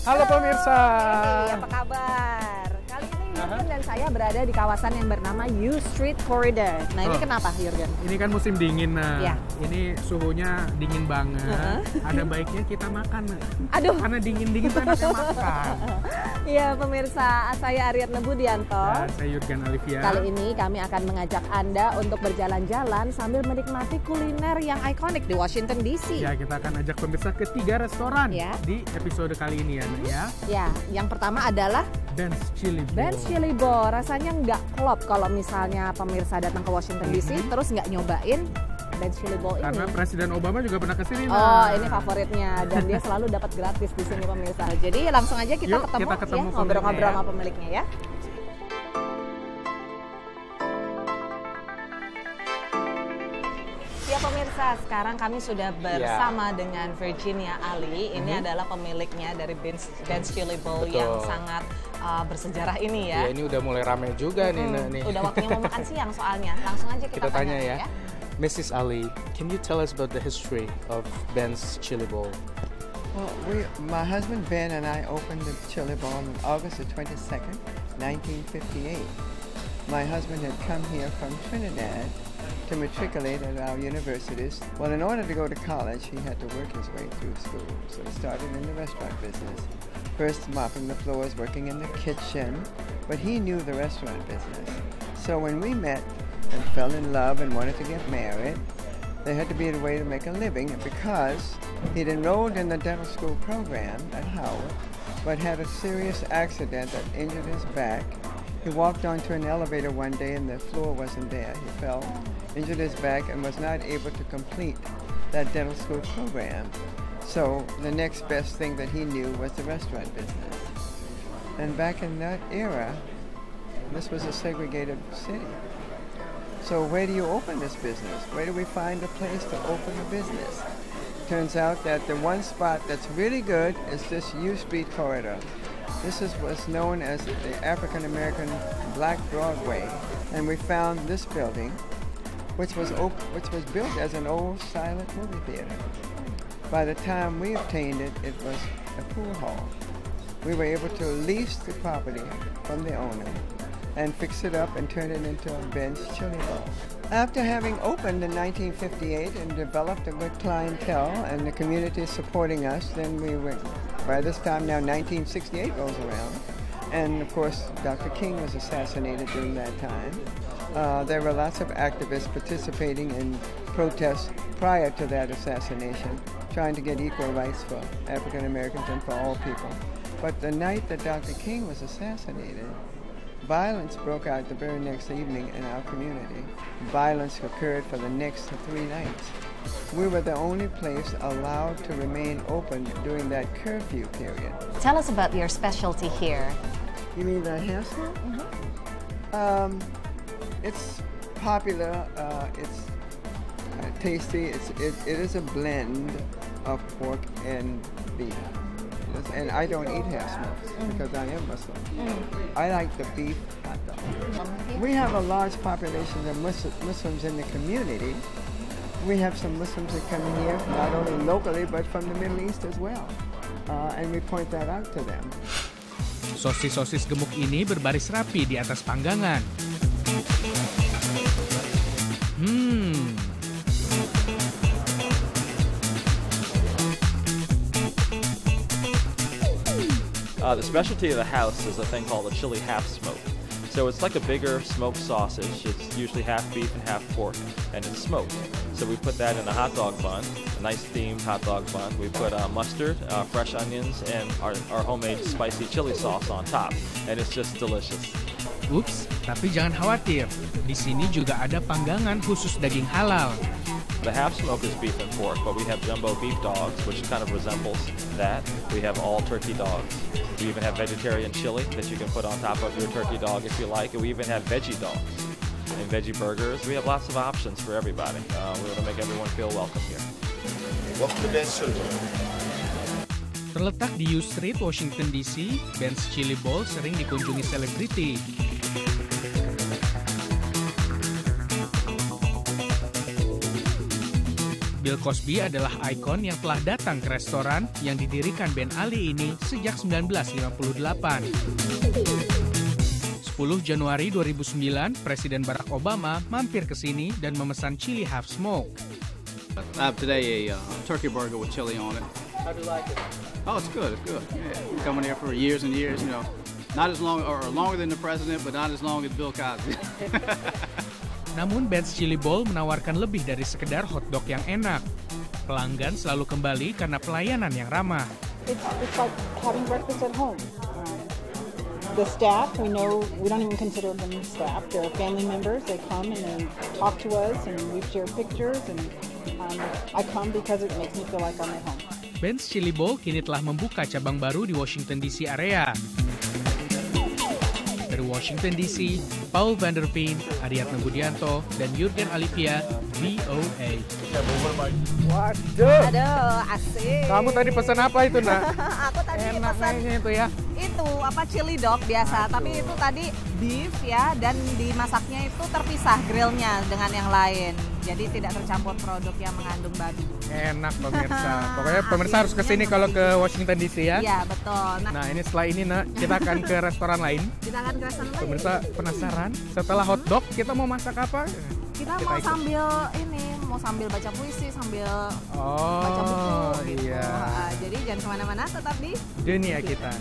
Halo pemirsa. Hey, apa kabar? Kali ini Yurgen dan saya berada di kawasan yang bernama U Street Corridor. Nah ini kenapa Yurgen? Ini kan musim dingin, Ya. Ini suhunya dingin banget. Ada baiknya kita makan. Aduh. Karena dingin-dingin tuh enaknya makan. Iya pemirsa, saya Ariadne Budianto. Dan saya Yurgen Alifia. Kali ini kami akan mengajak Anda untuk berjalan-jalan sambil menikmati kuliner yang ikonik di Washington DC. Ya, kita akan ajak pemirsa ke 3 restoran Ya. di episode kali ini ya. Ya, yang pertama adalah Ben's Chili Bowl. Ben's Chili Bowl. Rasanya nggak klop kalau misalnya pemirsa datang ke Washington DC terus nggak nyobain Ben's Chili Bowl ini. Karena Presiden Obama juga pernah ke sini. Oh, ini favoritnya dan dia selalu dapat gratis di sini pemirsa. Jadi langsung aja kita Yuk, ketemu, kita ketemu ya, ngobrol-ngobrol pemiliknya, sama pemiliknya ya. Ya pemirsa, sekarang kami sudah bersama dengan Virginia Ali. Ini adalah pemiliknya dari Ben's Chili Bowl yang sangat bersejarah ini ya. Ya, ini udah mulai ramai juga nih. Udah waktunya mau makan siang soalnya. Langsung aja kita tanya ya. Mrs. Ali, can you tell us about the history of Ben's Chili Bowl? Well, my husband Ben and I opened the Chili Bowl on August the 22nd, 1958. My husband had come here from Trinidad to matriculate at our universities. Well, in order to go to college, he had to work his way through school. So he started in the restaurant business. First mopping the floors, working in the kitchen, but he knew the restaurant business. So when we met and fell in love and wanted to get married, there had to be a way to make a living. And because he'd enrolled in the dental school program at Howard, but had a serious accident that injured his back, he walked onto an elevator one day and the floor wasn't there. He fell, injured his back, and was not able to complete that dental school program. So the next best thing that he knew was the restaurant business. And back in that era, this was a segregated city. So where do you open this business? Where do we find a place to open a business? Turns out that the one spot that's really good is this U Street Corridor. This is what's known as the African American Black Broadway, and we found this building, which was built as an old silent movie theater. By the time we obtained it, it was a pool hall. We were able to lease the property from the owner and fix it up and turn it into a Ben's Chili Bowl. After having opened in 1958 and developed a good clientele and the community supporting us, then we went, by this time now 1968 rolls around, and of course Dr. King was assassinated during that time. There were lots of activists participating in protests prior to that assassination, trying to get equal rights for African Americans and for all people. But the night that Dr. King was assassinated, violence broke out the very next evening in our community. Violence occurred for the next 3 nights. We were the only place allowed to remain open during that curfew period. Tell us about your specialty here. You mean the hair smoke? It's popular. It's tasty. It is a blend of pork and beef. And I don't eat hair smokes because I am Muslim. I like the beef hot dog. We have a large population of Muslims in the community. We have some Muslims that come here, not only locally, but from the Middle East as well. And we point that out to them. Sosis-sosis gemuk ini berbaris rapi di atas panggangan. The specialty of the house is a thing called a chili half smoke. So it's like a bigger smoked sausage. It's usually half beef and half pork, and it's smoked. So we put that in a hot dog bun, a nice steamed hot dog bun. We put mustard, fresh onions, and our homemade spicy chili sauce on top, and it's just delicious. Ups, tapi jangan khawatir. Di sini juga ada panggangan khusus daging halal. The half smoke is beef and pork, but we have jumbo beef dogs, which kind of resembles that. We have all turkey dogs. We even have vegetarian chili that you can put on top of your turkey dog if you like. And we even have veggie dogs and veggie burgers. We have lots of options for everybody. We want to make everyone feel welcome here. Welcome to Ben's Chili Bowl. Terletak di U Street, Washington DC, Ben's Chili Bowl sering dikunjungi selebriti. Bill Cosby adalah ikon yang telah datang ke restoran yang didirikan Ben Ali ini sejak 1958. 10 Januari 2009, Presiden Barack Obama mampir ke sini dan memesan chili half smoke. Today a turkey burger with chili on it. How do you like it? Oh, it's good. It's good. Yeah, been coming here for years and years. You know, not as long or longer than the president, but not as long as Bill Cosby. Namun Ben's Chili Bowl menawarkan lebih dari sekedar hotdog yang enak. Pelanggan selalu kembali karena pelayanan yang ramah. It's like having breakfast at home. The staff, we don't even consider them staff. They're family members. They come and they talk to us, and we share pictures. And I come because it makes me feel like I'm at home. Ben's Chili Bowl kini telah membuka cabang baru di Washington DC area. Dari Washington DC, Paul Vanderpeen, Ariadne Budianto, dan Yurgen Alifia, VOA. Waduh, aduh, asik. Kamu tadi pesan apa itu, Nak? Aku tadi pesan itu ya. Itu apa chili dog biasa, tapi itu tadi beef ya, dan dimasaknya itu terpisah grillnya dengan yang lain. Jadi tidak tercampur produk yang mengandung babi. Enak pemirsa. Pokoknya pemirsa harus kesini kalau ke Washington DC ya. Iya betul. Nah ini setelah ini Nak, kita akan ke restoran lain. Kita akan ke restoran lain. Pemirsa penasaran? Setelah hotdog kita mau masak apa? Kita mau ikut. Mau sambil baca puisi, sambil baca buku gitu. Iya. Jadi jangan kemana-mana, tetap di Dunia Kita.